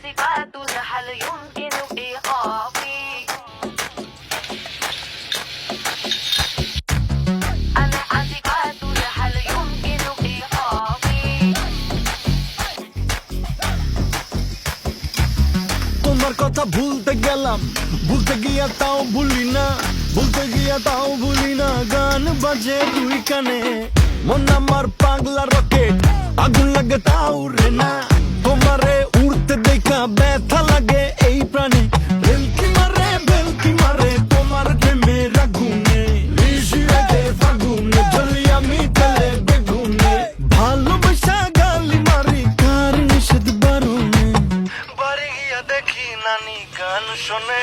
عازفات هل يمكن إيقافي أنا عازفات هل يمكن إيقافي তোমার কথা ভুলতে গেলাম, ভুলতে গিয়া তাও ভুলি না, ভুলতে গিয়া তাও ভুলি না। গান বাজে দুই কানে, মন আমার পাগলা রকেট, আগুন লাগে তাও রে না। তোমারে উড়তে দেখা ব্যথা লাগে এই প্রাণে, ভেলকি মারে তোমার প্রেমের আগুনে। লিশিয়াতে ফাগুনে জ্বলি আমি তেলে বেগুনে, ভালোবাসা গালি মারি কার নিষেধ বারণে। বাড়ি গিয়া দেখি নানি গান শোনে।